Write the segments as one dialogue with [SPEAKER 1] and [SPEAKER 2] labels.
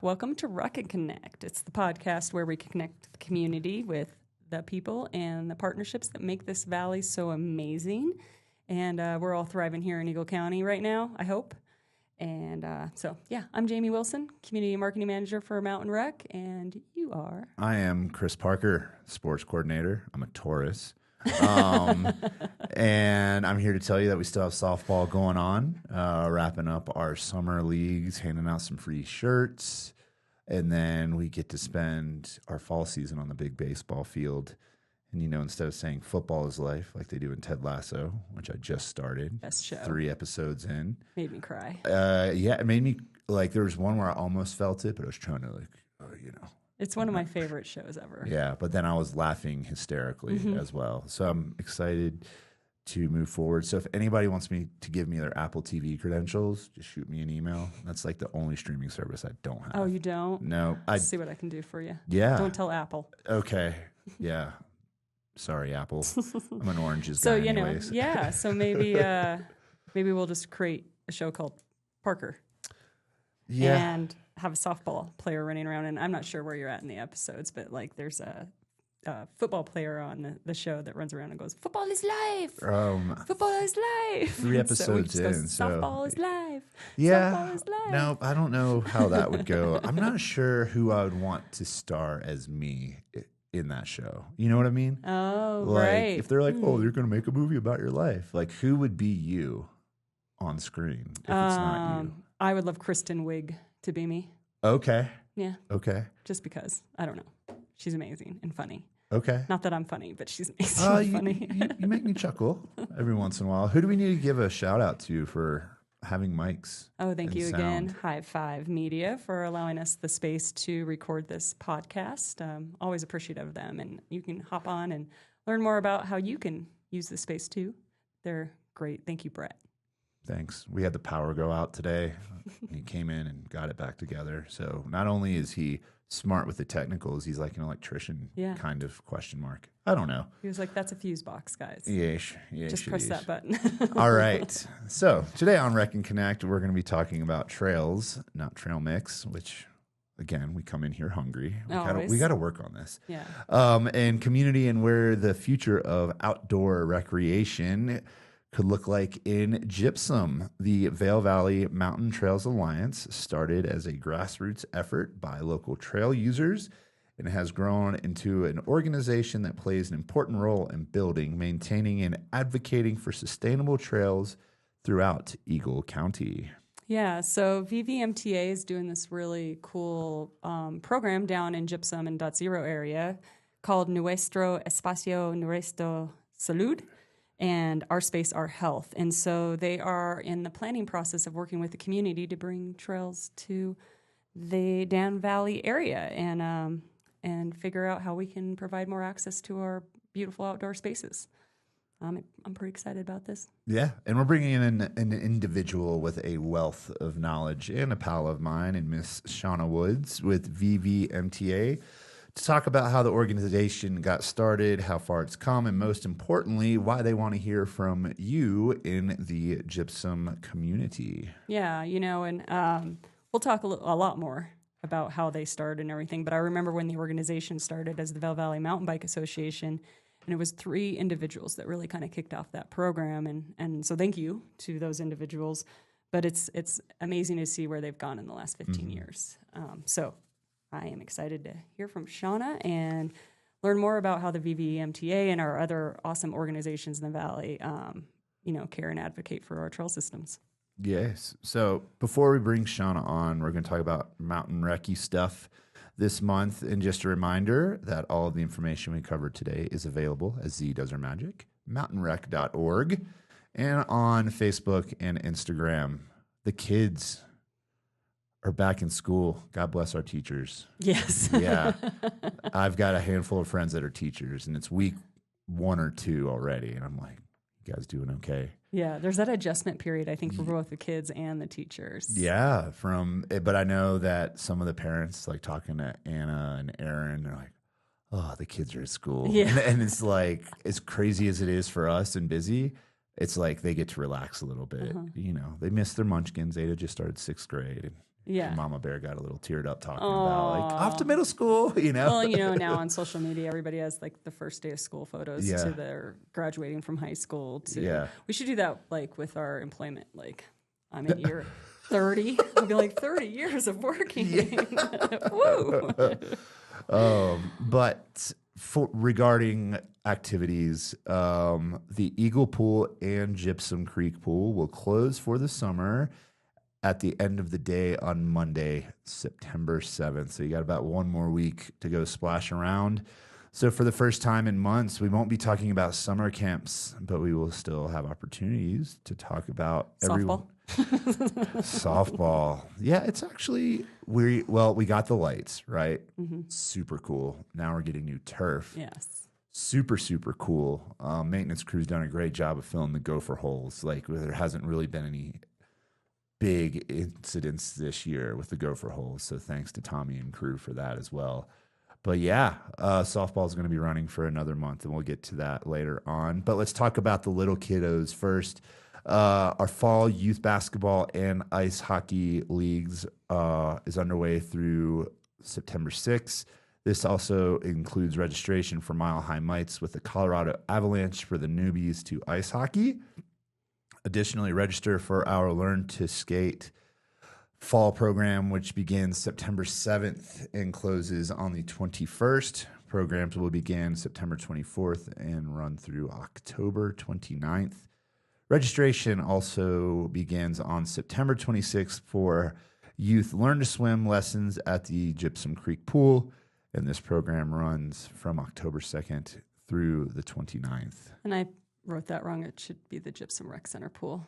[SPEAKER 1] Welcome to Rec and Connect. It's the podcast where we connect the community with the people and the partnerships that make this valley so amazing. And we're all thriving here in Eagle County right now, I hope. And I'm Jamie Wilson, Community Marketing Manager for Mountain Rec, and you are?
[SPEAKER 2] I am Chris Parker, Sports Coordinator. I'm a Taurus. And I'm here to tell you that we still have softball going on, wrapping up our summer leagues, handing out some free shirts, and then we get to spend our fall season on the big baseball field. And, instead of saying football is life like they do in Ted Lasso, which I just started,
[SPEAKER 1] Best show.
[SPEAKER 2] 3 episodes in.
[SPEAKER 1] Made me cry.
[SPEAKER 2] It made me, there was one where I almost felt it, but I was trying to,
[SPEAKER 1] It's one of my favorite shows ever.
[SPEAKER 2] Yeah, but then I was laughing hysterically as well. So I'm excited to move forward. So if anybody wants me to give me their Apple TV credentials, just shoot me an email. That's like the only streaming service I don't have.
[SPEAKER 1] Oh, you don't?
[SPEAKER 2] No.
[SPEAKER 1] Let's see what I can do for you.
[SPEAKER 2] Yeah.
[SPEAKER 1] Don't tell Apple.
[SPEAKER 2] Okay. Yeah. Sorry, Apple. I'm an oranges
[SPEAKER 1] So,
[SPEAKER 2] guy anyways.
[SPEAKER 1] So maybe we'll just create a show called Parker.
[SPEAKER 2] Yeah.
[SPEAKER 1] And have a softball player running around. And I'm not sure where you're at in the episodes, but there's a football player on the show that runs around and goes, "Football is life. Football is life."
[SPEAKER 2] 3 episodes in.
[SPEAKER 1] Softball is life.
[SPEAKER 2] Yeah.
[SPEAKER 1] Softball is life.
[SPEAKER 2] No, I don't know how that would go. I'm not sure who I would want to star as me in that show. You know what I mean?
[SPEAKER 1] Oh, right.
[SPEAKER 2] If they're like, oh, you're going to make a movie about your life. Like, who would be you on screen if it's not you?
[SPEAKER 1] I would love Kristen Wiig to be me.
[SPEAKER 2] Okay.
[SPEAKER 1] Yeah.
[SPEAKER 2] Okay.
[SPEAKER 1] Just because. I don't know. She's amazing and funny.
[SPEAKER 2] Okay.
[SPEAKER 1] Not that I'm funny, but she's amazing and funny.
[SPEAKER 2] You make me chuckle every once in a while. Who do we need to give a shout out to for having mics?
[SPEAKER 1] Oh, thank you
[SPEAKER 2] sound?
[SPEAKER 1] again, High Five Media, for allowing us the space to record this podcast. Always appreciative of them. And you can hop on and learn more about how you can use the space too. They're great. Thank you, Brett.
[SPEAKER 2] Thanks. We had the power go out today. He came in and got it back together. So not only is he smart with the technicals, he's like an electrician kind of question mark. I don't know.
[SPEAKER 1] He was like, that's a fuse box, guys.
[SPEAKER 2] Yes.
[SPEAKER 1] Just press that button.
[SPEAKER 2] All right. So today on Rec and Connect, we're going to be talking about trails, not trail mix, which, again, we come in here hungry. We got to work on this.
[SPEAKER 1] Yeah.
[SPEAKER 2] And community and where the future of outdoor recreation could look like in Gypsum. The Vail Valley Mountain Trails Alliance started as a grassroots effort by local trail users and has grown into an organization that plays an important role in building, maintaining, and advocating for sustainable trails throughout Eagle County.
[SPEAKER 1] Yeah, so VVMTA is doing this really cool program down in Gypsum and .0 area called Nuestro Espacio, Nuestro Salud, and Our Space, Our Health. And so they are in the planning process of working with the community to bring trails to the Dan Valley area and figure out how we can provide more access to our beautiful outdoor spaces. I'm pretty excited about this.
[SPEAKER 2] Yeah, and we're bringing in an individual with a wealth of knowledge and a pal of mine, and Miss Shawna Woods with VVMTA, to talk about how the organization got started, how far it's come, and most importantly, why they want to hear from you in the Gypsum community.
[SPEAKER 1] Yeah, and we'll talk a lot more about how they started and everything, but I remember when the organization started as the Vail Valley Mountain Bike Association, and it was 3 individuals that really kind of kicked off that program, and so thank you to those individuals, but it's amazing to see where they've gone in the last 15 years. So I am excited to hear from Shawna and learn more about how the VVMTA and our other awesome organizations in the Valley, care and advocate for our trail systems.
[SPEAKER 2] Yes. So before we bring Shawna on, we're going to talk about mountain recce stuff this month. And just a reminder that all of the information we covered today is available as Z Does Her Magic, mountainrec.org, and on Facebook and Instagram. The kids are back in school. God bless our teachers.
[SPEAKER 1] Yes.
[SPEAKER 2] Yeah. I've got a handful of friends that are teachers, and it's week 1 or 2 already. And I'm like, you guys doing okay?
[SPEAKER 1] Yeah, there's that adjustment period, I think, for both the kids and the teachers.
[SPEAKER 2] Yeah. But I know that some of the parents, like talking to Anna and Aaron, they're like, oh, the kids are at school.
[SPEAKER 1] Yeah.
[SPEAKER 2] And it's like, as crazy as it is for us and busy, it's like they get to relax a little bit. They missed their munchkins. Ada just started 6th grade. And
[SPEAKER 1] Yeah.
[SPEAKER 2] Mama Bear got a little teared up talking about like off to middle school, you know.
[SPEAKER 1] Well, now on social media, everybody has like the first day of school photos
[SPEAKER 2] Yeah.
[SPEAKER 1] to their graduating from high school.
[SPEAKER 2] Yeah.
[SPEAKER 1] We should do that like with our employment. Like, I'm in year 30. I'll be like 30 years of working. Woo!
[SPEAKER 2] But regarding activities, the Eagle Pool and Gypsum Creek Pool will close for the summer at the end of the day on Monday, September 7th. So you got about one more week to go splash around. So for the first time in months, we won't be talking about summer camps, but we will still have opportunities to talk about
[SPEAKER 1] Softball.
[SPEAKER 2] Softball. Yeah, it's actually we got the lights, right? Super cool. Now we're getting new turf.
[SPEAKER 1] Yes.
[SPEAKER 2] Super, super cool. Maintenance crew's done a great job of filling the gopher holes. Like there hasn't really been any big incidents this year with the gopher holes. So thanks to Tommy and crew for that as well. But yeah, softball is going to be running for another month, and we'll get to that later on. But let's talk about the little kiddos first. Our fall youth basketball and ice hockey leagues is underway through September 6th. This also includes registration for Mile High Mites with the Colorado Avalanche for the newbies to ice hockey. Additionally, register for our Learn to Skate fall program, which begins September 7th and closes on the 21st. Programs will begin September 24th and run through October 29th. Registration also begins on September 26th for youth Learn to Swim lessons at the Gypsum Creek Pool, and this program runs from October 2nd through the 29th.
[SPEAKER 1] And I wrote that wrong. It should be the Gypsum Rec Center pool.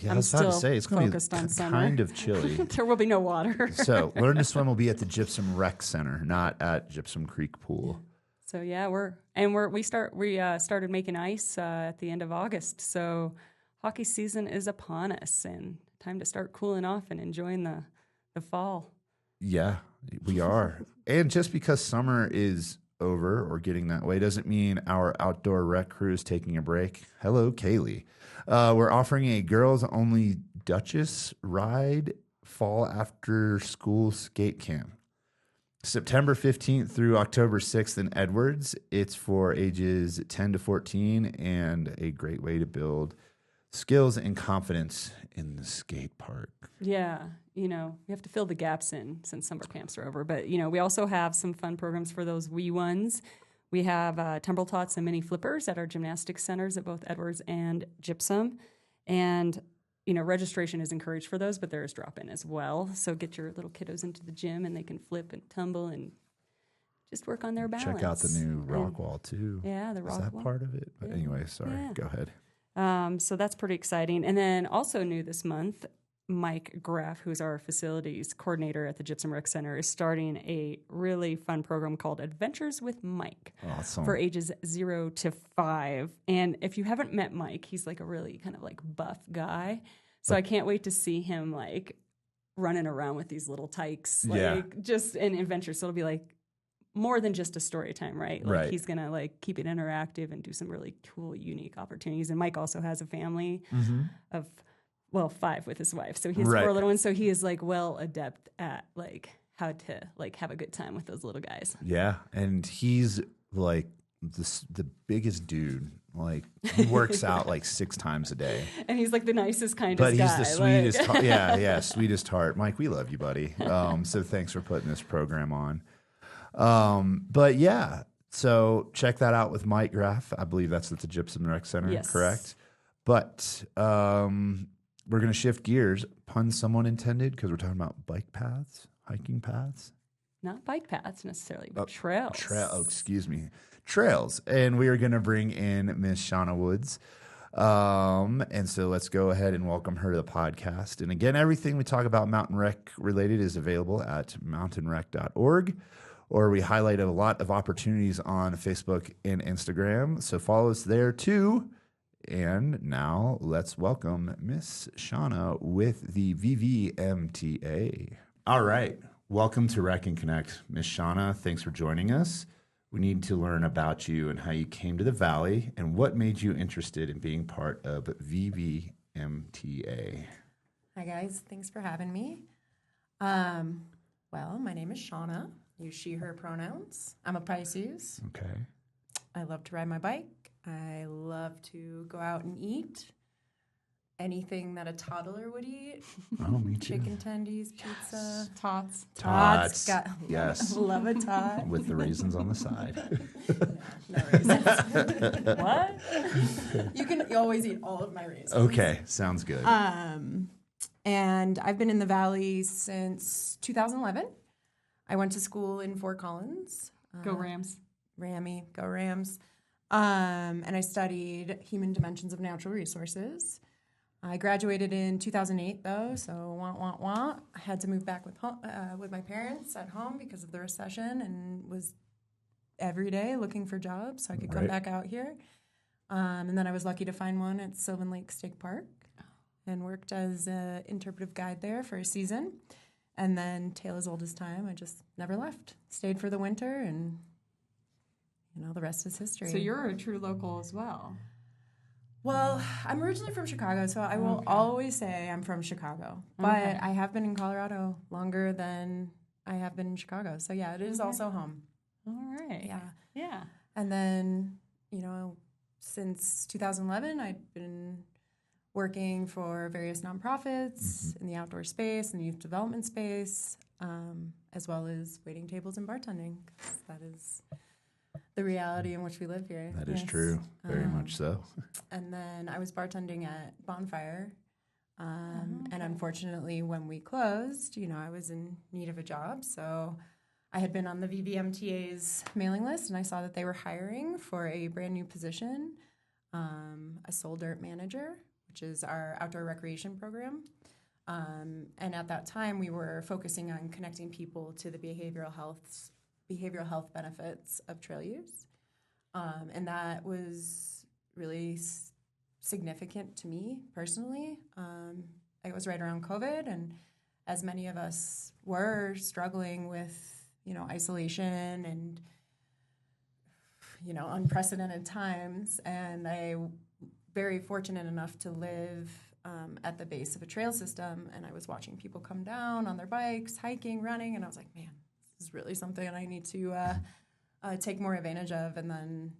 [SPEAKER 2] Yeah, I was about to say, it's going to be
[SPEAKER 1] on
[SPEAKER 2] kind of chilly.
[SPEAKER 1] There will be no water.
[SPEAKER 2] So Learn to Swim will be at the Gypsum Rec Center, not at Gypsum Creek Pool.
[SPEAKER 1] So yeah, we started making ice at the end of August. So hockey season is upon us, and time to start cooling off and enjoying the fall.
[SPEAKER 2] Yeah, we are. And just because summer is over or getting that way doesn't mean our outdoor rec crew is taking a break. Hello, Kaylee. We're offering a girls-only Duchess ride fall after school skate camp. September 15th through October 6th in Edwards. It's for ages 10 to 14 and a great way to build skills and confidence in the skate park.
[SPEAKER 1] Yeah, we have to fill the gaps in since summer camps are over. But, we also have some fun programs for those wee ones. We have tumble tots and mini flippers at our gymnastics centers at both Edwards and Gypsum. And, registration is encouraged for those, but there is drop-in as well. So get your little kiddos into the gym, and they can flip and tumble and just work on their balance.
[SPEAKER 2] Check out the new rock wall, too.
[SPEAKER 1] Yeah, the rock wall.
[SPEAKER 2] Is that part of it? But anyway, sorry.
[SPEAKER 1] Yeah.
[SPEAKER 2] Go ahead.
[SPEAKER 1] So that's pretty exciting. And then also new this month, Mike Graff, who's our facilities coordinator at the Gypsum Rec Center, is starting a really fun program called Adventures with Mike for ages 0 to 5. And if you haven't met Mike, he's like a really kind of like buff guy. So I can't wait to see him like running around with these little tykes, just in adventures. So it'll be like more than just a story time, right? Like he's going to like keep it interactive and do some really cool, unique opportunities. And Mike also has a family of 5 with his wife. So he has 4 little ones. So he is like well adept at like how to like have a good time with those little guys.
[SPEAKER 2] Yeah. And he's like the biggest dude. Like he works out like 6 times a day. And
[SPEAKER 1] he's like the nicest, kindest
[SPEAKER 2] guy. But he's
[SPEAKER 1] guy.
[SPEAKER 2] the sweetest heart. Sweetest heart. Mike, we love you, buddy. So thanks for putting this program on. But yeah, so check that out with Mike Graff. I believe that's at the Gypsum Rec Center, correct? But we're going to shift gears, pun someone intended, because we're talking about bike paths, hiking paths.
[SPEAKER 1] Not bike paths necessarily, but trails.
[SPEAKER 2] Trails. And we are going to bring in Miss Shawna Woods. And so let's go ahead and welcome her to the podcast. And again, everything we talk about mountain rec related is available at mountainrec.org, or we highlight a lot of opportunities on Facebook and Instagram. So follow us there too. And now let's welcome Miss Shawna with the VVMTA. All right. Welcome to Rec and Connect, Miss Shawna. Thanks for joining us. We need to learn about you and how you came to the Valley and what made you interested in being part of VVMTA.
[SPEAKER 3] Hi, guys. Thanks for having me. Well, my name is Shawna. Use she, her pronouns. I'm a Pisces.
[SPEAKER 2] Okay.
[SPEAKER 3] I love to ride my bike. I love to go out and eat. Anything that a toddler would eat.
[SPEAKER 2] Oh, me too.
[SPEAKER 3] Chicken tendies, pizza.
[SPEAKER 1] Tots.
[SPEAKER 2] Tots.
[SPEAKER 3] Got,
[SPEAKER 2] Yes.
[SPEAKER 3] Love a tot.
[SPEAKER 2] With the raisins on the side.
[SPEAKER 3] No raisins.
[SPEAKER 1] What?
[SPEAKER 3] You can always eat all of my raisins.
[SPEAKER 2] Okay, sounds good.
[SPEAKER 3] And I've been in the Valley since 2011. I went to school in Fort Collins.
[SPEAKER 1] Go Rams.
[SPEAKER 3] Rammy, go Rams. And I studied human dimensions of natural resources. I graduated in 2008, though, so wah. I had to move back with my parents at home because of the recession, and was every day looking for jobs so I could come back out here. And then I was lucky to find one at Sylvan Lake State Park and worked as an interpretive guide there for a season. And then, tale as old as time, I just never left. Stayed for the winter, and the rest is history.
[SPEAKER 1] So you're a true local as well.
[SPEAKER 3] Well, I'm originally from Chicago, so I will always say I'm from Chicago. But I have been in Colorado longer than I have been in Chicago. So, yeah, it is also home.
[SPEAKER 1] All right.
[SPEAKER 3] Yeah.
[SPEAKER 1] Yeah.
[SPEAKER 3] And then, since 2011, I've been working for various nonprofits in the outdoor space and youth development space, as well as waiting tables and bartending. 'Cause that is the reality in which we live here.
[SPEAKER 2] That is true. Very much so.
[SPEAKER 3] And then I was bartending at Bonfire. And unfortunately, when we closed, I was in need of a job. So I had been on the VVMTA's mailing list, and I saw that they were hiring for a brand new position, a Soul Dirt manager, which is our outdoor recreation program. And at that time, we were focusing on connecting people to the behavioral health benefits of trail use. And that was really significant to me personally. It was right around COVID, and as many of us were struggling with, isolation and, unprecedented times. And I very fortunate enough to live at the base of a trail system, and I was watching people come down on their bikes, hiking, running, and I was like, man, this is really something I need to take more advantage of. And then,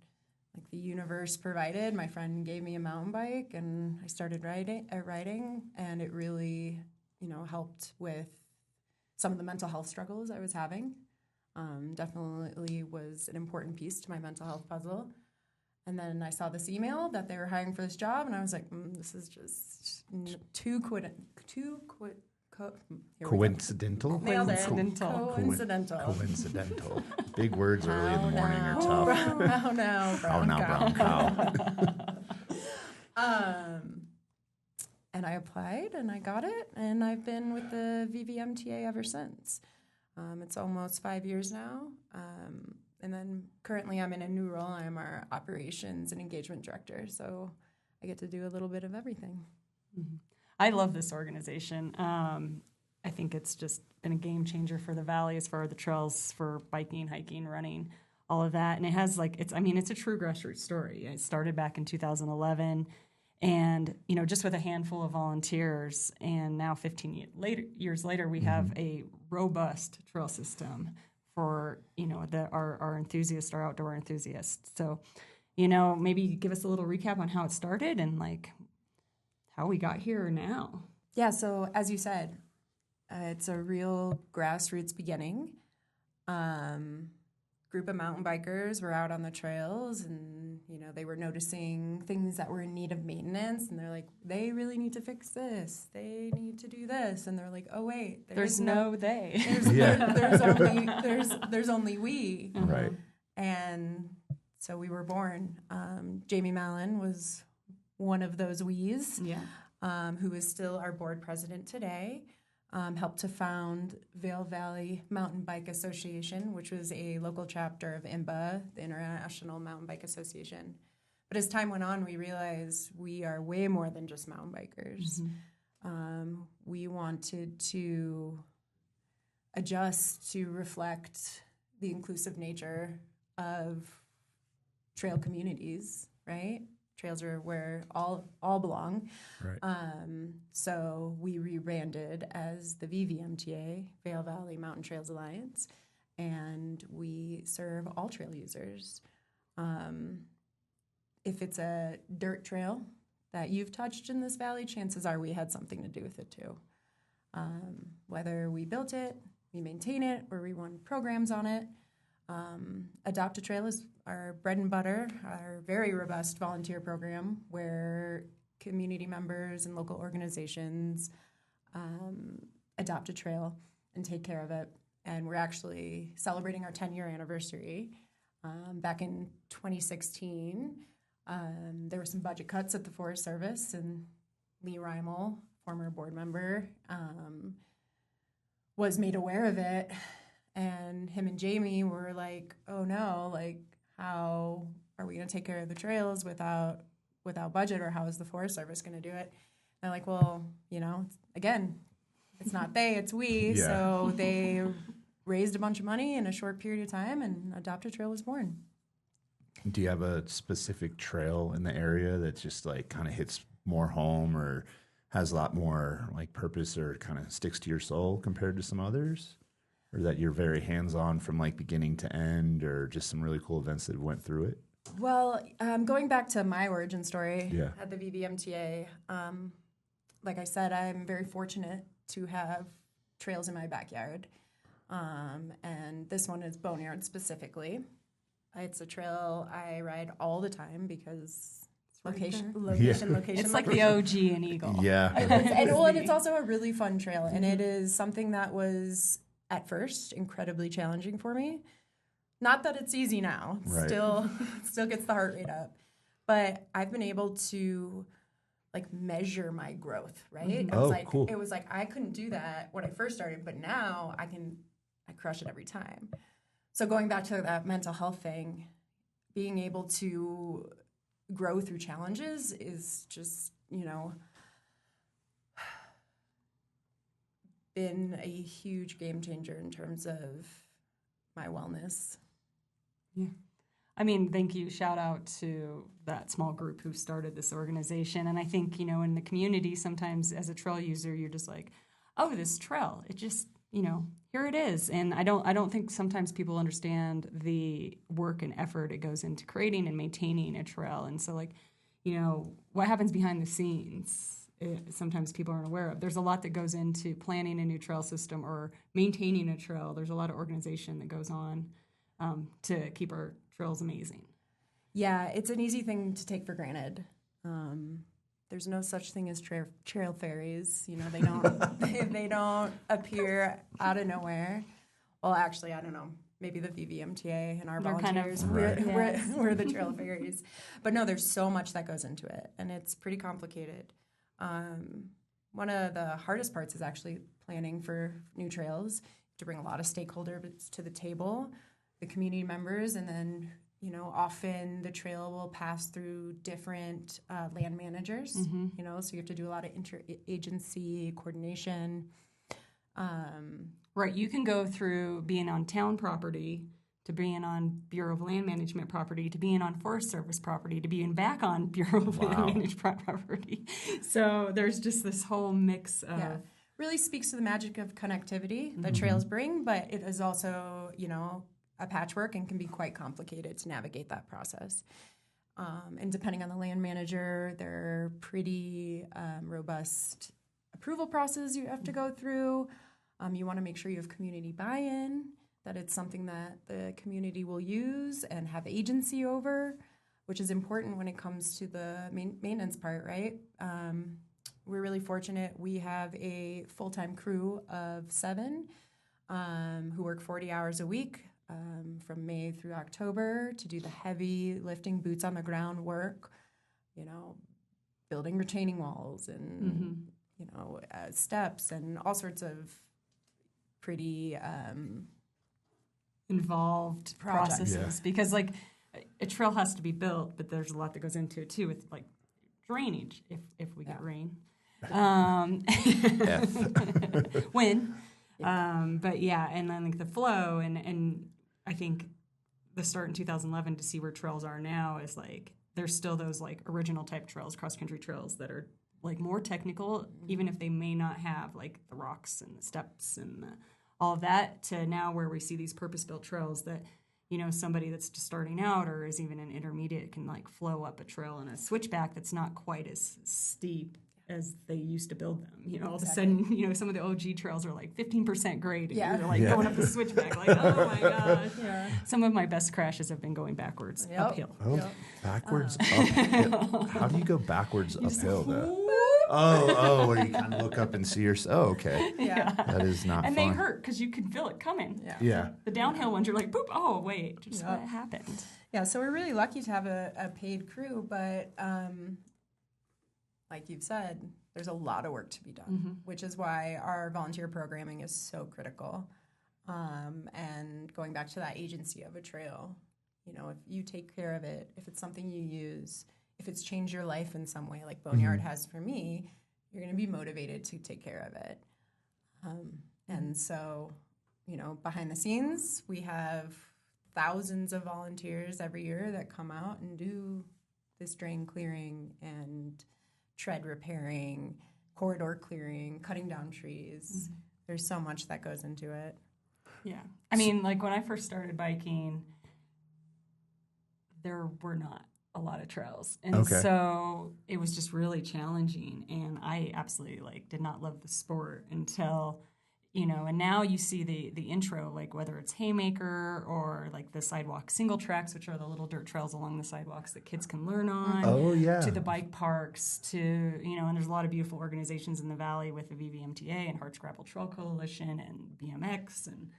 [SPEAKER 3] like, the universe provided. My friend gave me a mountain bike, and I started riding, and it really, helped with some of the mental health struggles I was having. Definitely was an important piece to my mental health puzzle. And then I saw this email that they were hiring for this job, and I was like, this is just too
[SPEAKER 2] Coincidental?
[SPEAKER 3] Nailed it.
[SPEAKER 2] Coincidental. Big words early in the morning are tough.
[SPEAKER 3] Brown
[SPEAKER 2] cow.
[SPEAKER 3] And I applied, and I got it, and I've been with the VVMTA ever since. It's almost 5 years now. And then currently I'm in a new role. I'm our operations and engagement director. So I get to do a little bit of everything.
[SPEAKER 1] Mm-hmm. I love this organization. I think it's just been a game changer for the Valley as far as the trails, for biking, hiking, running, all of that. And it has it's a true grassroots story. It started back in 2011. And, just with a handful of volunteers, and now 15 years later, we have a robust trail system for, our enthusiasts, our outdoor enthusiasts. So, maybe give us a little recap on how it started and, how we got here now.
[SPEAKER 3] Yeah, so as you said, it's a real grassroots beginning. Group of mountain bikers were out on the trails, and they were noticing things that were in need of maintenance, and they're like, they really need to fix this, they need to do this, and they're like, oh wait,
[SPEAKER 1] there's no they.
[SPEAKER 3] There's only we.
[SPEAKER 2] Right.
[SPEAKER 3] And so we were born. Jamie Mallon was one of those we's.
[SPEAKER 1] Yeah.
[SPEAKER 3] Who is still our board president today. Helped to found Vail Valley Mountain Bike Association, which was a local chapter of IMBA, the International Mountain Bike Association. But as time went on, we realized we are way more than just mountain bikers. Mm-hmm. We wanted to adjust to reflect the inclusive nature of trail communities, right? trails are where all belong.
[SPEAKER 2] Right.
[SPEAKER 3] So we rebranded as the VVMTA, Vail Valley Mountain Trails Alliance, and we serve all trail users. If it's a dirt trail that you've touched in this valley, chances are we had something to do with it too. Whether we built it, we maintain it, or we run programs on it. Adopt a Trail is our bread and butter, our very robust volunteer program where community members and local organizations adopt a trail and take care of it. And we're actually celebrating our 10-year anniversary. Back in 2016, there were some budget cuts at the Forest Service, and Lee Reimel, former board member, was made aware of it. And him and Jamie were like, oh no, like, how are we going to take care of the trails without budget, or how is the Forest Service going to do it? And they're like, well, again, it's not they, it's we.
[SPEAKER 2] Yeah.
[SPEAKER 3] So they raised a bunch of money in a short period of time, and Adopt a Trail was born.
[SPEAKER 2] Do you have a specific trail in the area that just like kind of hits more home or has a lot more like purpose or kind of sticks to your soul compared to some others? Or that you're very hands-on from like beginning to end, or just some really cool events that went through it?
[SPEAKER 3] Well, going back to my origin story
[SPEAKER 2] Yeah.
[SPEAKER 3] at the VVMTA, like I said, I'm very fortunate to have trails in my backyard. And this one is Boneyard specifically. It's a trail I ride all the time because location.
[SPEAKER 1] It's like the OG in Eagle.
[SPEAKER 2] Yeah.
[SPEAKER 3] And it's also a really fun trail, and it is something that was at first incredibly challenging for me. Not that it's easy now.
[SPEAKER 2] Right.
[SPEAKER 3] Still gets the heart rate up. But I've been able to like measure my growth, right?
[SPEAKER 2] Mm-hmm. Cool.
[SPEAKER 3] It was like I couldn't do that when I first started, but now I crush it every time. So going back to that mental health thing, being able to grow through challenges is just, been a huge game changer in terms of my wellness.
[SPEAKER 1] Yeah. I mean, thank you. Shout out to that small group who started this organization. And I think, in the community, sometimes as a trail user, you're just like, oh, this trail, it just, here it is. And I don't think sometimes people understand the work and effort it goes into creating and maintaining a trail. And so what happens behind the scenes, sometimes people aren't aware of. There's a lot that goes into planning a new trail system or maintaining a trail. There's a lot of organization that goes on to keep our trails amazing.
[SPEAKER 3] Yeah, it's an easy thing to take for granted. There's no such thing as trail fairies. They don't they don't appear out of nowhere. Well, actually, I don't know. Maybe the VVMTA and our volunteers, we're the trail fairies. But no, there's so much that goes into it, and it's pretty complicated. One of the hardest parts is actually planning for new trails, to bring a lot of stakeholders to the table, the community members, and then, often the trail will pass through different land managers, so you have to do a lot of interagency coordination.
[SPEAKER 1] Right, you can go through being on town property to being on Bureau of Land Management property, to being on Forest Service property, to being back on Bureau of Land Management property. So there's just this whole mix of...
[SPEAKER 3] Yeah, really speaks to the magic of connectivity that trails bring, but it is also, a patchwork and can be quite complicated to navigate that process. And depending on the land manager, there are pretty robust approval processes you have to go through. You want to make sure you have community buy-in, that it's something that the community will use and have agency over, which is important when it comes to the maintenance part, right? We're really fortunate. We have a full-time crew of 7 who work 40 hours a week from May through October to do the heavy lifting, boots on the ground work, building retaining walls and, steps and all sorts of pretty...
[SPEAKER 1] involved
[SPEAKER 3] projects.
[SPEAKER 1] processes because a trail has to be built, but there's a lot that goes into it too with drainage if we get rain. When. But yeah, and then the flow and I think the start in 2011 to see where trails are now is there's still those like original type trails, cross country trails that are like more technical, even if they may not have like the rocks and the steps and all of that, to now where we see these purpose-built trails that, you know, somebody that's just starting out or is even an intermediate can like flow up a trail on a switchback that's not quite as steep as they used to build them. You know, all of a sudden, you know, some of the OG trails are like 15% grade. And you're like going up the switchback like, oh my gosh. Yeah. Some of my best crashes have been going backwards uphill.
[SPEAKER 2] Oh, backwards uphill. How do you go backwards uphill though? Oh, where you kind of look up and see yourself. Oh, okay.
[SPEAKER 3] Yeah.
[SPEAKER 2] That is not
[SPEAKER 1] and
[SPEAKER 2] fun.
[SPEAKER 1] they hurt because you can feel it coming.
[SPEAKER 2] Yeah.
[SPEAKER 1] The downhill ones, you're like, boop, oh, wait, just what happened?
[SPEAKER 3] Yeah, so we're really lucky to have a paid crew, but like you've said, there's a lot of work to be done, which is why our volunteer programming is so critical. And going back to that agency of a trail, you know, if you take care of it, if it's something you use, if it's changed your life in some way, like Boneyard has for me, you're going to be motivated to take care of it. And so, you know, behind the scenes, we have thousands of volunteers every year that come out and do this drain clearing and tread repairing, corridor clearing, cutting down trees. There's so much that goes into it.
[SPEAKER 1] Yeah. I mean, like when I first started biking, there were not a lot of trails. And so it was just really challenging. And I absolutely like did not love the sport until, you know, and now you see the intro, like whether it's Haymaker or like the sidewalk single tracks, which are the little dirt trails along the sidewalks that kids can learn on.
[SPEAKER 2] Oh, yeah.
[SPEAKER 1] To the bike parks, to, you know, and there's a lot of beautiful organizations in the Valley with the VVMTA and Hearts Gravel Trail Coalition and BMX. And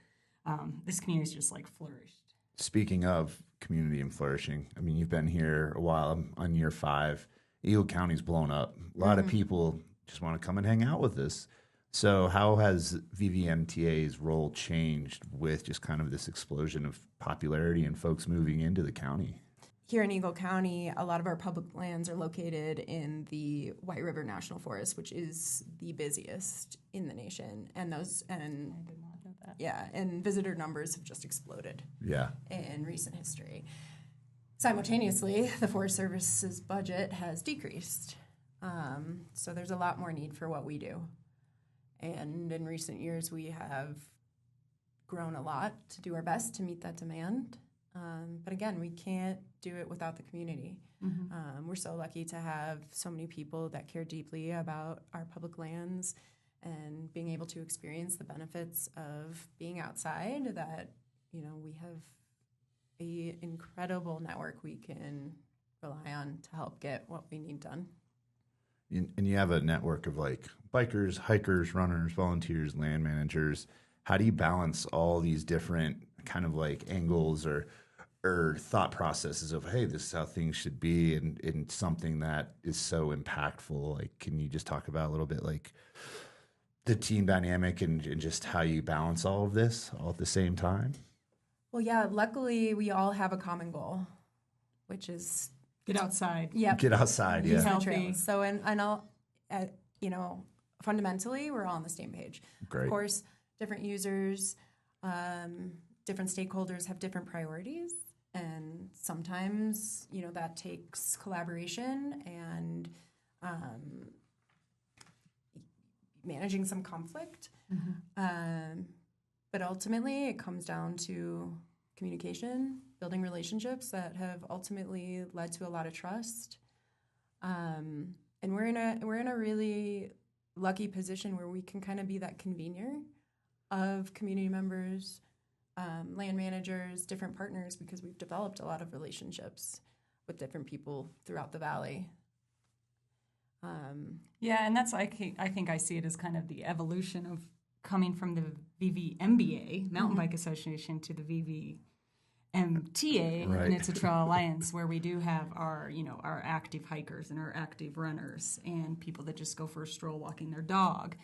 [SPEAKER 1] this community's just like flourished.
[SPEAKER 2] Speaking of community and flourishing, I mean, you've been here a while. I'm on year 5. Eagle County's blown up. A lot of people just want to come and hang out with us. So how has VVMTA's role changed with just kind of this explosion of popularity and folks moving into the county?
[SPEAKER 3] Here in Eagle County, a lot of our public lands are located in the White River National Forest, which is the busiest in the nation. And those and
[SPEAKER 1] I did not know that.
[SPEAKER 3] Yeah, and visitor numbers have just exploded.
[SPEAKER 2] Yeah.
[SPEAKER 3] In recent history. Simultaneously, the Forest Service's budget has decreased. So there's a lot more need for what we do. And in recent years, we have grown a lot to do our best to meet that demand. But again, we can't do it without the community. We're so lucky to have so many people that care deeply about our public lands and being able to experience the benefits of being outside, that, you know, we have an incredible network we can rely on to help get what we need done.
[SPEAKER 2] And you have a network of like bikers, hikers, runners, volunteers, land managers. How do you balance all these different kind of like angles or thought processes of, hey, this is how things should be, and something that is so impactful? Like, can you just talk about a little bit like the team dynamic and just how you balance all of this all at the same time?
[SPEAKER 3] Well, yeah, luckily we all have a common goal, which is
[SPEAKER 1] Get outside.
[SPEAKER 3] Yep.
[SPEAKER 2] Get outside,
[SPEAKER 3] Use
[SPEAKER 2] yeah.
[SPEAKER 3] the trails. So, and I'll, you know, fundamentally, we're all on the same page.
[SPEAKER 2] Great.
[SPEAKER 3] Of course, different users, different stakeholders have different priorities. And sometimes, you know, that takes collaboration and managing some conflict. But ultimately, it comes down to communication, building relationships that have ultimately led to a lot of trust. And we're in a really lucky position where we can kind of be that convener of community members, land managers, different partners, because we've developed a lot of relationships with different people throughout the valley.
[SPEAKER 1] Yeah, and that's I think I see it as kind of the evolution of coming from the VVMBA, Mountain Bike Association, to the VVMTA,
[SPEAKER 2] Right.
[SPEAKER 1] and it's a trail alliance where we do have our, you know, our active hikers and our active runners and people that just go for a stroll walking their dog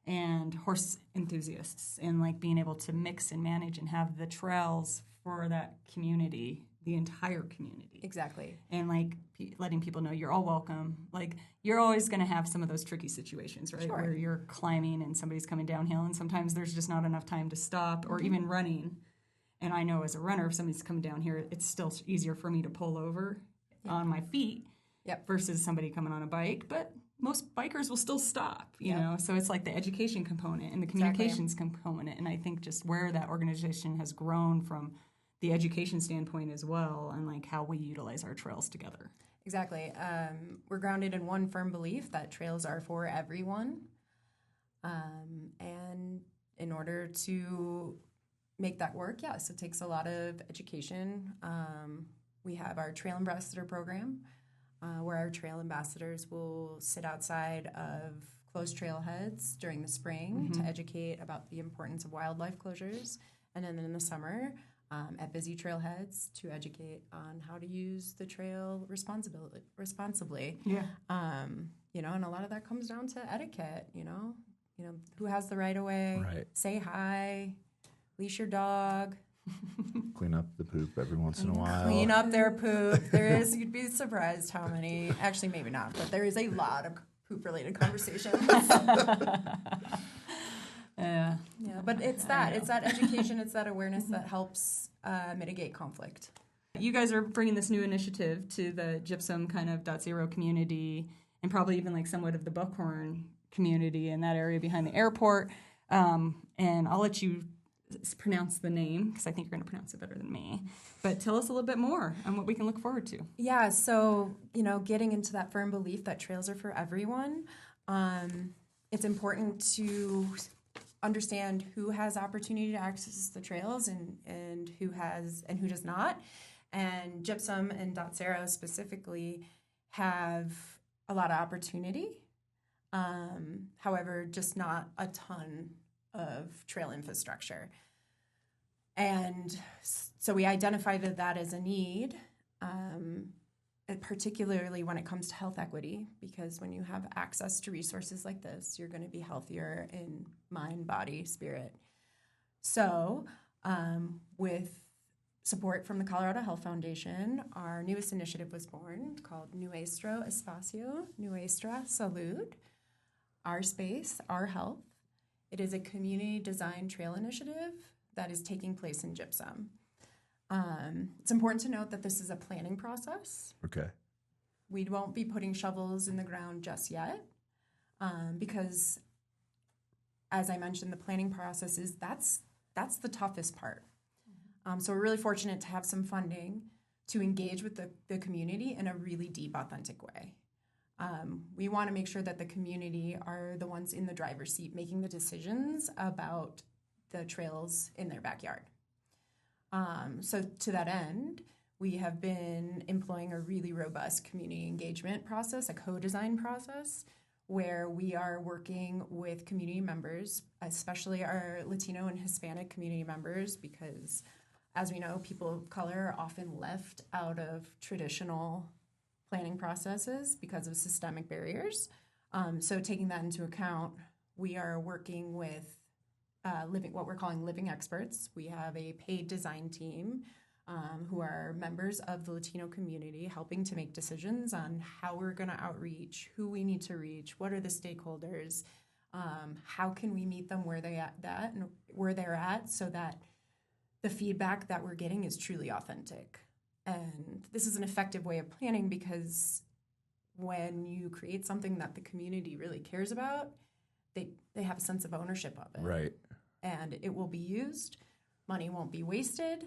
[SPEAKER 1] and horse enthusiasts, and like being able to mix and manage and have the trails for that community, the entire community.
[SPEAKER 3] Exactly.
[SPEAKER 1] And like letting people know you're all welcome. Like you're always going to have some of those tricky situations, right?
[SPEAKER 3] Sure.
[SPEAKER 1] Where you're climbing and somebody's coming downhill, and sometimes there's just not enough time to stop, or even running. And I know as a runner, if somebody's coming down here, it's still easier for me to pull over on my feet
[SPEAKER 3] Yep.
[SPEAKER 1] versus somebody coming on a bike. But most bikers will still stop, you
[SPEAKER 3] Yep.
[SPEAKER 1] know? So it's like the education component and the communications component. And I think just where that organization has grown from the education standpoint as well, and like how we utilize our trails together.
[SPEAKER 3] Exactly. We're grounded in one firm belief that trails are for everyone. And in order to make that work, yes, it takes a lot of education. We have our Trail Ambassador program, where our trail ambassadors will sit outside of closed trailheads during the spring to educate about the importance of wildlife closures. And then in the summer, at busy trailheads to educate on how to use the trail responsibly.
[SPEAKER 1] Yeah.
[SPEAKER 3] You know, and a lot of that comes down to etiquette, you know, who has the right of way,
[SPEAKER 2] Right.
[SPEAKER 3] say hi, leash your dog,
[SPEAKER 2] Clean up the poop every once in a while.
[SPEAKER 3] clean up their poop. You'd be surprised how many, actually maybe not, but there is a lot of poop related conversations.
[SPEAKER 1] Yeah.
[SPEAKER 3] Yeah, but it's that education, it's that awareness that helps mitigate conflict.
[SPEAKER 1] You guys are bringing this new initiative to the Gypsum kind of .0 community, and probably even like somewhat of the Buckhorn community in that area behind the airport. And I'll let you pronounce the name because I think you're going to pronounce it better than me. But tell us a little bit more on what we can look forward to.
[SPEAKER 3] Yeah, so, you know, getting into that firm belief that trails are for everyone, it's important to understand who has opportunity to access the trails and who does not. And Gypsum and .0 specifically have a lot of opportunity. However, just not a ton of trail infrastructure. And so we identified that as a need, particularly when it comes to health equity, because when you have access to resources like this, you're going to be healthier in mind, body, spirit. So with support from the Colorado Health Foundation, our newest initiative was born called Nuestro Espacio, Nuestra Salud, Our Space, Our Health. It is a community design trail initiative that is taking place in Gypsum. It's important to note that this is a planning process.
[SPEAKER 2] Okay.
[SPEAKER 3] We won't be putting shovels in the ground just yet because, as I mentioned, the planning process that's the toughest part. So we're really fortunate to have some funding to engage with the community in a really deep, authentic way. We want to make sure that the community are the ones in the driver's seat making the decisions about the trails in their backyard. So to that end, we have been employing a really robust community engagement process, a co-design process, where we are working with community members, especially our Latino and Hispanic community members, because as we know, people of color are often left out of traditional planning processes because of systemic barriers. So taking that into account, we are working with what we're calling living experts. We have a paid design team who are members of the Latino community, helping to make decisions on how we're going to outreach, who we need to reach, what are the stakeholders, how can we meet them where they're at, so that the feedback that we're getting is truly authentic. And this is an effective way of planning because when you create something that the community really cares about, they have a sense of ownership of it.
[SPEAKER 2] Right.
[SPEAKER 3] And it will be used, money won't be wasted,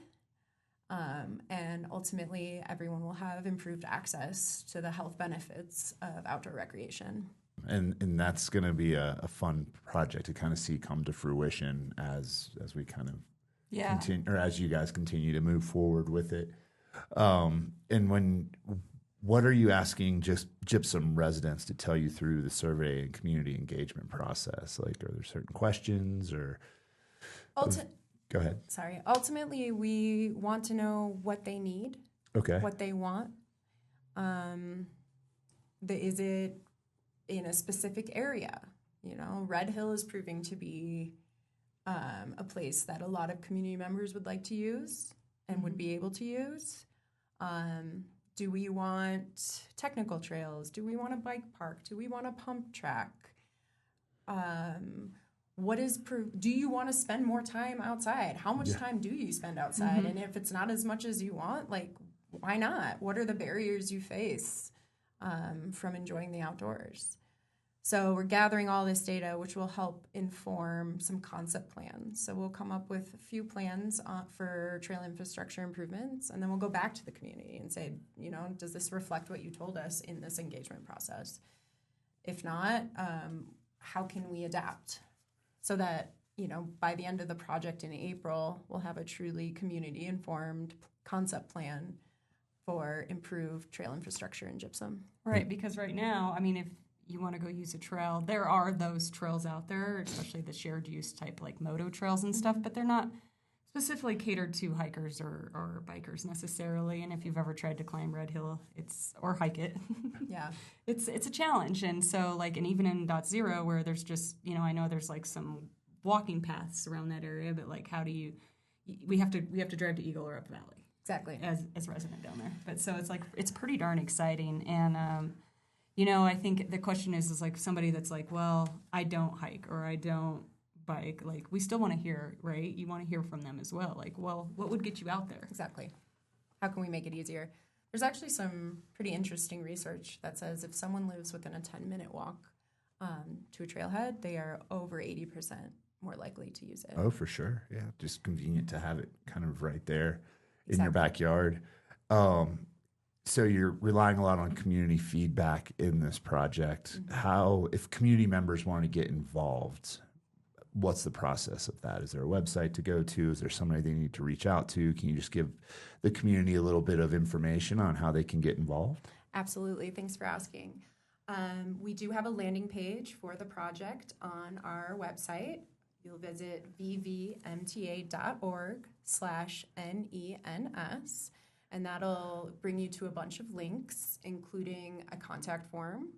[SPEAKER 3] and ultimately everyone will have improved access to the health benefits of outdoor recreation.
[SPEAKER 2] And that's going to be a fun project to kind of see come to fruition as we kind of continue, or as you guys continue to move forward with it. And what are you asking just Gypsum residents to tell you through the survey and community engagement process? Like, are there certain questions or? Go ahead.
[SPEAKER 3] Sorry. Ultimately, we want to know what they need.
[SPEAKER 2] Okay.
[SPEAKER 3] What they want. Is it in a specific area? You know, Red Hill is proving to be a place that a lot of community members would like to use and would be able to use. Do we want technical trails? Do we want a bike park? Do we want a pump track? Do you want to spend more time outside? How much time do you spend outside? And if it's not as much as you want, like, why not? What are the barriers you face from enjoying the outdoors? So we're gathering all this data, which will help inform some concept plans. So we'll come up with a few plans for trail infrastructure improvements, and then we'll go back to the community and say, does this reflect what you told us in this engagement process? If not, how can we adapt so that, by the end of the project in April, we'll have a truly community-informed concept plan for improved trail infrastructure in Gypsum.
[SPEAKER 1] Right, because right now, I mean, if you want to go use a trail, there are those trails out there, especially the shared use type like moto trails and stuff, but they're not specifically catered to hikers or bikers necessarily. And if you've ever tried to climb Red Hill, or hike it,
[SPEAKER 3] yeah,
[SPEAKER 1] it's a challenge. And so and even in .0 where there's just, I know there's like some walking paths around that area, but like how do we have to drive to Eagle or up Valley.
[SPEAKER 3] Exactly.
[SPEAKER 1] As a resident down there. But so it's like, it's pretty darn exciting. And, I think the question is like somebody that's like, well, I don't hike or I don't bike. Like, we still want to hear, right? You want to hear from them as well. Like, well, what would get you out there?
[SPEAKER 3] Exactly. How can we make it easier? There's actually some pretty interesting research that says if someone lives within a 10-minute walk to a trailhead, they are over 80% more likely to use it.
[SPEAKER 2] Oh, for sure. Yeah, just convenient to have it kind of right there in
[SPEAKER 3] Exactly.
[SPEAKER 2] your backyard. So you're relying a lot on community feedback in this project.
[SPEAKER 3] Mm-hmm.
[SPEAKER 2] If community members want to get involved, what's the process of that? Is there a website to go to? Is there somebody they need to reach out to? Can you just give the community a little bit of information on how they can get involved?
[SPEAKER 3] Absolutely. Thanks for asking. We do have a landing page for the project on our website. You'll visit vvmta.org/NENS. And that'll bring you to a bunch of links, including a contact form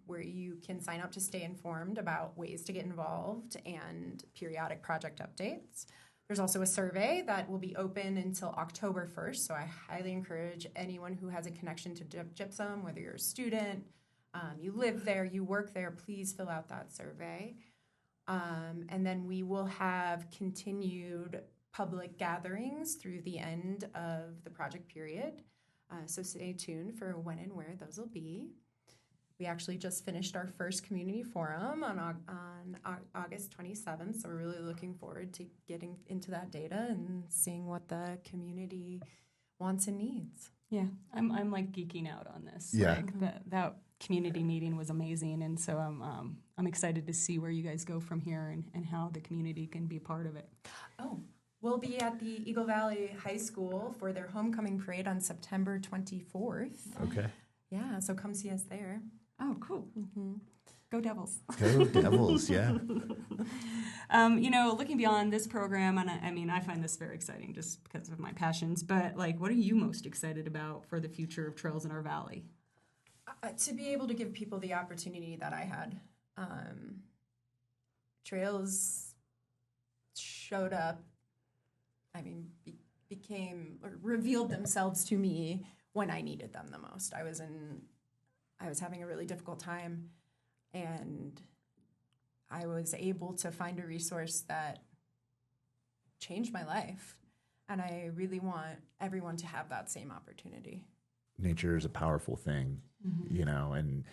[SPEAKER 3] where you can sign up to stay informed about ways to get involved and periodic project updates. There's also a survey that will be open until October 1st, so I highly encourage anyone who has a connection to Gypsum, whether you're a student, you live there, you work there, please fill out that survey. And then we will have continued public gatherings through the end of the project period. So stay tuned for when and where those will be. We actually just finished our first community forum on August 27th, so we're really looking forward to getting into that data and seeing what the community wants and needs.
[SPEAKER 1] Yeah, I'm like geeking out on this.
[SPEAKER 2] Yeah.
[SPEAKER 1] Like that community meeting was amazing, and so I'm excited to see where you guys go from here and how the community can be part of it.
[SPEAKER 3] Oh, we'll be at the Eagle Valley High School for their homecoming parade on September 24th.
[SPEAKER 2] Okay.
[SPEAKER 3] Yeah, so come see us there.
[SPEAKER 1] Oh, cool. Mm-hmm. Go Devils.
[SPEAKER 2] Go Devils, yeah.
[SPEAKER 1] Looking beyond this program, and I find this very exciting just because of my passions, but like, what are you most excited about for the future of trails in our valley?
[SPEAKER 3] To be able to give people the opportunity that I had. Trails showed up, became or revealed themselves to me when I needed them the most. I was having a really difficult time, and I was able to find a resource that changed my life. And I really want everyone to have that same opportunity.
[SPEAKER 2] Nature is a powerful thing, and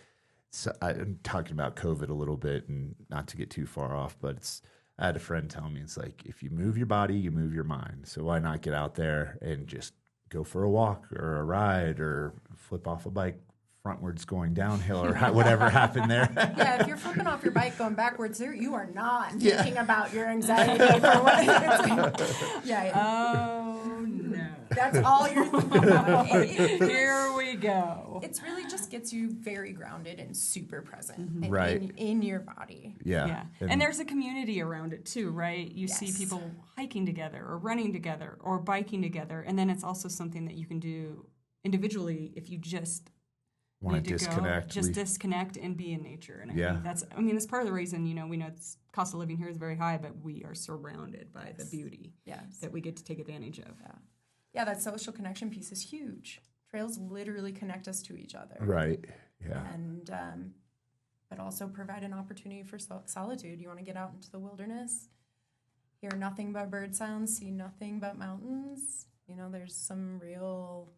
[SPEAKER 2] so I'm talking about COVID a little bit, and not to get too far off, but I had a friend tell me, it's like, if you move your body, you move your mind. So why not get out there and just go for a walk or a ride or flip off a bike frontwards going downhill or whatever happened there.
[SPEAKER 3] Yeah, if you're flipping off your bike going backwards, you are not thinking about your anxiety for what yeah.
[SPEAKER 1] Oh, no.
[SPEAKER 3] That's all you're thinking about.
[SPEAKER 1] Here we go.
[SPEAKER 3] It really just gets you very grounded and super present
[SPEAKER 2] Right.
[SPEAKER 3] in your body.
[SPEAKER 1] Yeah. And there's a community around it too, right? You see
[SPEAKER 3] Yes.
[SPEAKER 1] people hiking together or running together or biking together. And then it's also something that you can do individually if you just
[SPEAKER 2] want to disconnect.
[SPEAKER 1] Disconnect and be in nature. And I think that's part of the reason, we know cost of living here is very high, but we are surrounded by the beauty that we get to take advantage of.
[SPEAKER 3] Yeah, that social connection piece is huge. Trails literally connect us to each other.
[SPEAKER 2] Right, yeah.
[SPEAKER 3] And, but also provide an opportunity for solitude. You want to get out into the wilderness, hear nothing but bird sounds, see nothing but mountains. there's some real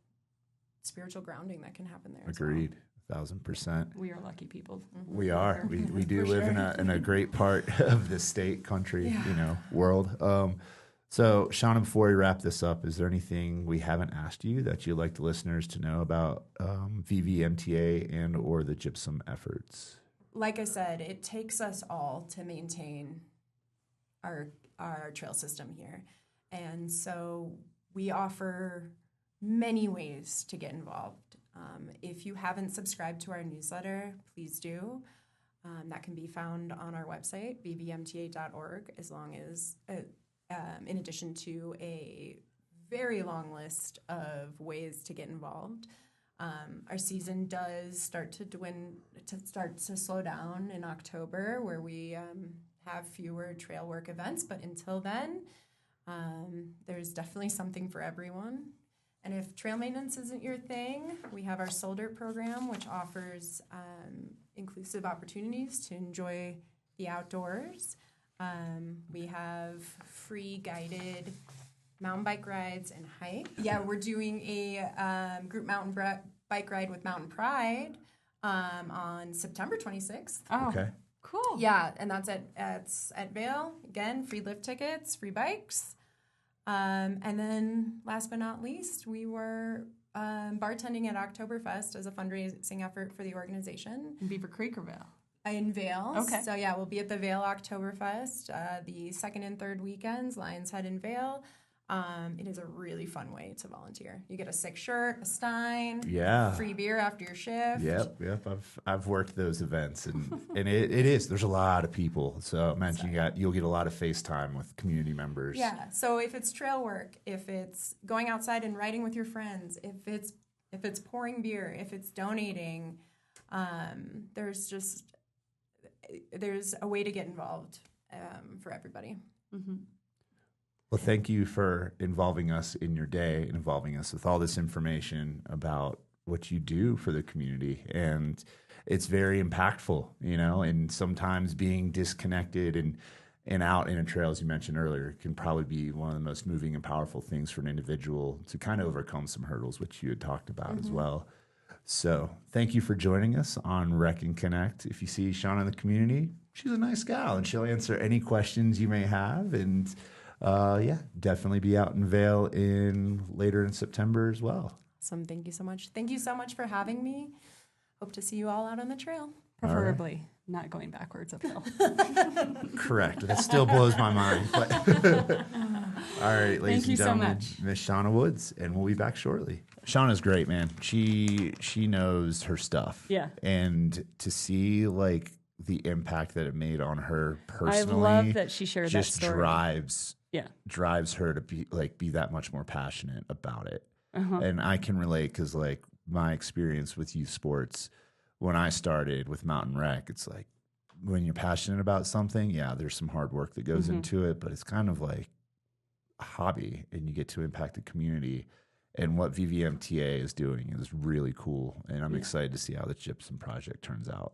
[SPEAKER 3] spiritual grounding that can happen there.
[SPEAKER 2] Agreed. 1,000%.
[SPEAKER 1] We are lucky people.
[SPEAKER 2] We are. We do
[SPEAKER 3] For
[SPEAKER 2] live
[SPEAKER 3] sure.
[SPEAKER 2] in a great part of the state, country, world. So, Shawna, before we wrap this up, is there anything we haven't asked you that you'd like the listeners to know about VVMTA and or the gypsum efforts?
[SPEAKER 3] Like I said, it takes us all to maintain our trail system here. And so we offer many ways to get involved. If you haven't subscribed to our newsletter, please do. That can be found on our website, vvmta.org, as long as, in addition to a very long list of ways to get involved. Our season does start to slow down in October, where we have fewer trail work events. But until then, there's definitely something for everyone. And if trail maintenance isn't your thing, we have our Soul Dirt program, which offers inclusive opportunities to enjoy the outdoors. We have free guided mountain bike rides and hikes. Yeah, we're doing a group mountain bike ride with Mountain Pride on September 26th.
[SPEAKER 1] Oh,
[SPEAKER 2] Okay.
[SPEAKER 1] cool.
[SPEAKER 3] Yeah, and that's at Vail. Again, free lift tickets, free bikes. And then last but not least, we were bartending at Oktoberfest as a fundraising effort for the organization.
[SPEAKER 1] In Beaver Creek or Vail?
[SPEAKER 3] In Vail.
[SPEAKER 1] Okay.
[SPEAKER 3] So yeah, we'll be at the Vail Oktoberfest the second and third weekends, Lions Head in Vail. It is a really fun way to volunteer. You get a sick shirt, a stein, free beer after your shift.
[SPEAKER 2] Yep. I've worked those events, and it is. There's a lot of people. So imagine you'll get a lot of face time with community members.
[SPEAKER 3] Yeah. So if it's trail work, if it's going outside and riding with your friends, if it's pouring beer, if it's donating, there's a way to get involved for everybody.
[SPEAKER 1] Mm-hmm.
[SPEAKER 2] Well, thank you for involving us in your day, and involving us with all this information about what you do for the community. And it's very impactful, and sometimes being disconnected and out in a trail, as you mentioned earlier, can probably be one of the most moving and powerful things for an individual to kind of overcome some hurdles, which you had talked about as well. So thank you for joining us on Rec and Connect. If you see Shawna in the community, she's a nice gal, and she'll answer any questions you may have. And definitely be out in Vail later in September as well.
[SPEAKER 3] Awesome. Thank you so much. Thank you so much for having me. Hope to see you all out on the trail.
[SPEAKER 1] Preferably not going backwards uphill.
[SPEAKER 2] Correct. That still blows my mind. But all right, ladies and gentlemen, Miss Shawna Woods, and we'll be back shortly. Shawna's great, man. She knows her stuff.
[SPEAKER 1] Yeah.
[SPEAKER 2] And to see the impact that it made on her personally,
[SPEAKER 1] I love that she shared that story.
[SPEAKER 2] Drives her to be that much more passionate about it.
[SPEAKER 1] Uh-huh.
[SPEAKER 2] And I can relate because my experience with youth sports, when I started with mountain rec, it's when you're passionate about something, there's some hard work that goes into it, but it's kind of like a hobby, and you get to impact the community. And what VVMTA is doing is really cool, and I'm excited to see how the Gypsum project turns out.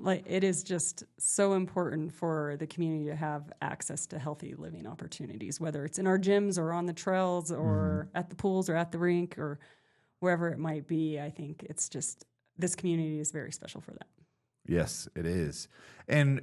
[SPEAKER 1] It is just so important for the community to have access to healthy living opportunities, whether it's in our gyms or on the trails or at the pools or at the rink or wherever it might be. I think it's just, this community is very special for that.
[SPEAKER 2] Yes, it is. And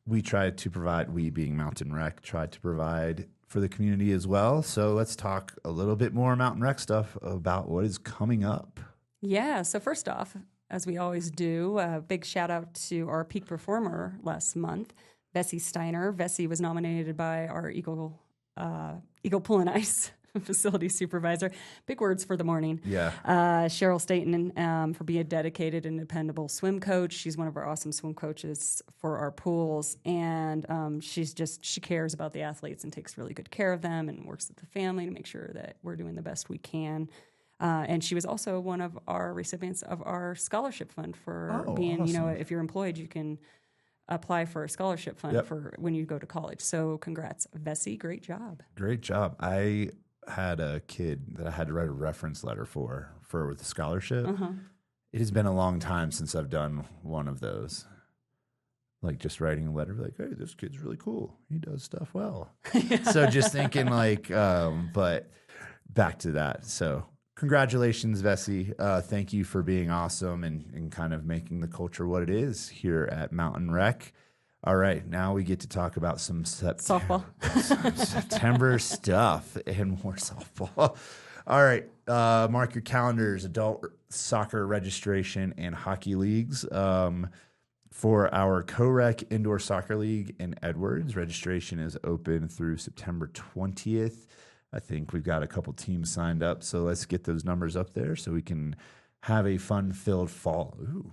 [SPEAKER 2] we being Mountain Rec, tried to provide for the community as well. So let's talk a little bit more Mountain Rec stuff about what is coming up. Yeah.
[SPEAKER 1] So first off, as we always do, a big shout out to our peak performer last month, Vessie Steiner. Vessie was nominated by our Eagle Pull and Ice facility supervisor. Big words for the morning. Yeah. Cheryl Staten for being a dedicated and dependable swim coach. She's one of our awesome swim coaches for our pools. And she cares about the athletes and takes really good care of them and works with the family to make sure that we're doing the best we can. And she was also one of our recipients of our scholarship fund for being, awesome. If you're employed, you can apply for a scholarship fund for when you go to college. So congrats, Vessie. Great job.
[SPEAKER 2] Great job. I had a kid that I had to write a reference letter for the scholarship. It has been a long time since I've done one of those. Just writing a letter, hey, this kid's really cool. He does stuff well. So just thinking but back to that. So congratulations, Vessi. Thank you for being awesome and kind of making the culture what it is here at Mountain Rec. All right, now we get to talk about some
[SPEAKER 1] Softball.
[SPEAKER 2] some September stuff and more softball. All right, mark your calendars, adult soccer registration and hockey leagues. For our Co-Rec Indoor Soccer League in Edwards, registration is open through September 20th. I think we've got a couple teams signed up, so let's get those numbers up there so we can have a fun-filled fall. Ooh,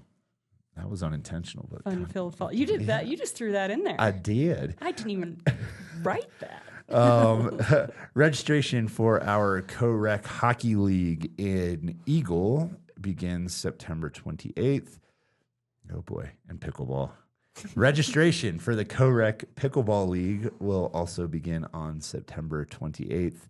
[SPEAKER 2] that was unintentional. But
[SPEAKER 1] Fun-filled fall. You did that. You just threw that in there.
[SPEAKER 2] I did.
[SPEAKER 1] I didn't even write that.
[SPEAKER 2] Registration for our Co-Rec Hockey League in Eagle begins September 28th. Oh boy, and pickleball. Registration for the Co-Rec Pickleball League will also begin on September 28th.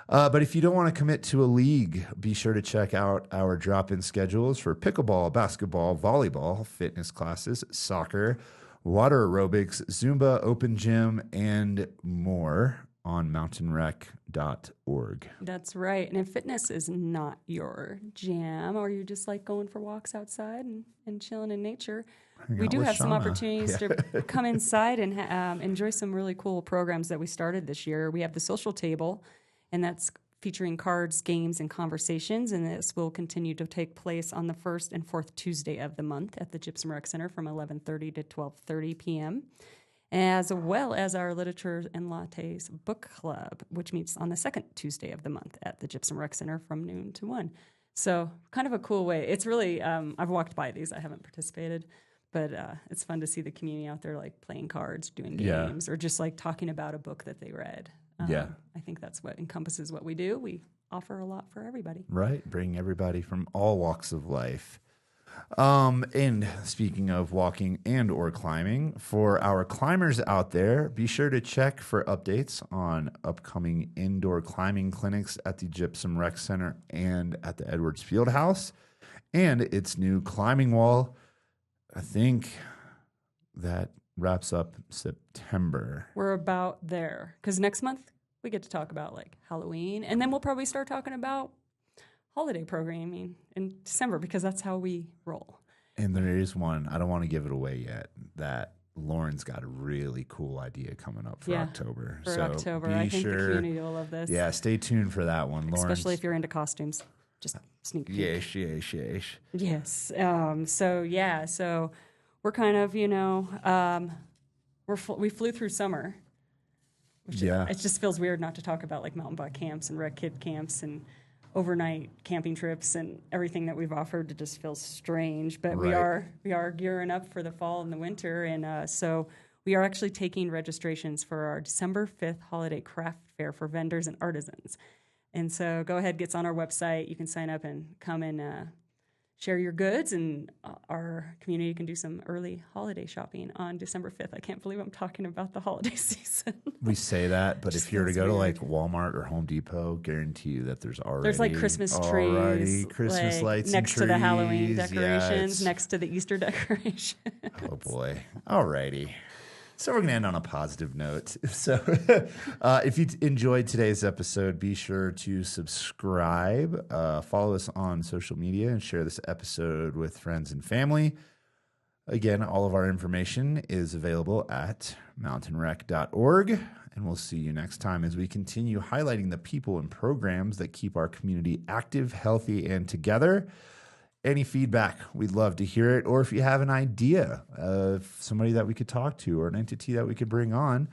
[SPEAKER 2] But if you don't want to commit to a league, be sure to check out our drop-in schedules for pickleball, basketball, volleyball, fitness classes, soccer, water aerobics, Zumba, open gym, and more on mountainrec.org.
[SPEAKER 1] That's right. And if fitness is not your jam, or you just like going for walks outside and chilling in nature, we do have some
[SPEAKER 2] Shawna.
[SPEAKER 1] opportunities to come inside and enjoy some really cool programs that we started this year. We have the social table, and that's featuring cards, games, and conversations. And this will continue to take place on the first and fourth Tuesday of the month at the Gypsum Rec Center from 11:30 to 12:30 p.m., as well as our Literature and Lattes Book Club, which meets on the second Tuesday of the month at the Gypsum Rec Center from noon to 1. So kind of a cool way. It's really, I've walked by these. I haven't participated, but it's fun to see the community out there like playing cards, doing games, or just like talking about a book that they read. I think that's what encompasses what we do. We offer a lot for everybody.
[SPEAKER 2] Right. Bring everybody from all walks of life. And speaking of walking and or climbing, for our climbers out there, be sure to check for updates on upcoming indoor climbing clinics at the Gypsum Rec Center and at the Edwards Fieldhouse and its new climbing wall. I think that wraps up September.
[SPEAKER 1] We're about there because next month we get to talk about like Halloween, and then we'll probably start talking about holiday programming in December because that's how we roll.
[SPEAKER 2] And there is one, I don't want to give it away yet, that Lauren's got a really cool idea coming up for October.
[SPEAKER 1] For October. I think the community will love this.
[SPEAKER 2] Yeah, stay tuned for that one, Lauren.
[SPEAKER 1] Especially if you're into costumes. Just sneak peek.
[SPEAKER 2] Yes.
[SPEAKER 1] So we're kind of, we flew through summer. Which it just feels weird not to talk about like mountain bike camps and rec kid camps and overnight camping trips and everything that we've offered. It just feels strange, but we are gearing up for the fall and the winter, and so we are actually taking registrations for our December 5th holiday craft fair for vendors and artisans. And so go ahead, get on our website. You can sign up and come and share your goods, and our community can do some early holiday shopping on December 5th. I can't believe I'm talking about the holiday season.
[SPEAKER 2] We say that, but if you're to go to like Walmart or Home Depot, guarantee you that there's
[SPEAKER 1] like Christmas trees,
[SPEAKER 2] Christmas
[SPEAKER 1] like
[SPEAKER 2] lights
[SPEAKER 1] next
[SPEAKER 2] and
[SPEAKER 1] to the
[SPEAKER 2] trees.
[SPEAKER 1] Halloween decorations, next to the Easter decorations.
[SPEAKER 2] Oh boy! Alrighty. So we're going to end on a positive note. So if you enjoyed today's episode, be sure to subscribe, follow us on social media, and share this episode with friends and family. Again, all of our information is available at mountainrec.org, and we'll see you next time as we continue highlighting the people and programs that keep our community active, healthy, and together. Any feedback, we'd love to hear it. Or if you have an idea of somebody that we could talk to or an entity that we could bring on,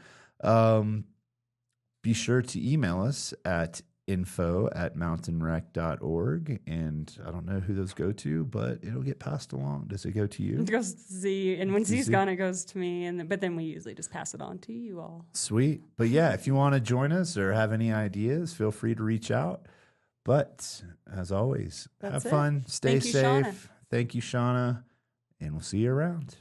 [SPEAKER 2] be sure to email us at info@mountainrec.org. And I don't know who those go to, but it'll get passed along. Does it go to you?
[SPEAKER 1] It goes to Z, and when Z's gone, it goes to me. But then we usually just pass it on to you all.
[SPEAKER 2] Sweet. But yeah, if you want to join us or have any ideas, feel free to reach out. But as always, have fun, stay safe.
[SPEAKER 1] Shawna.
[SPEAKER 2] Thank you, Shawna, and we'll see you around.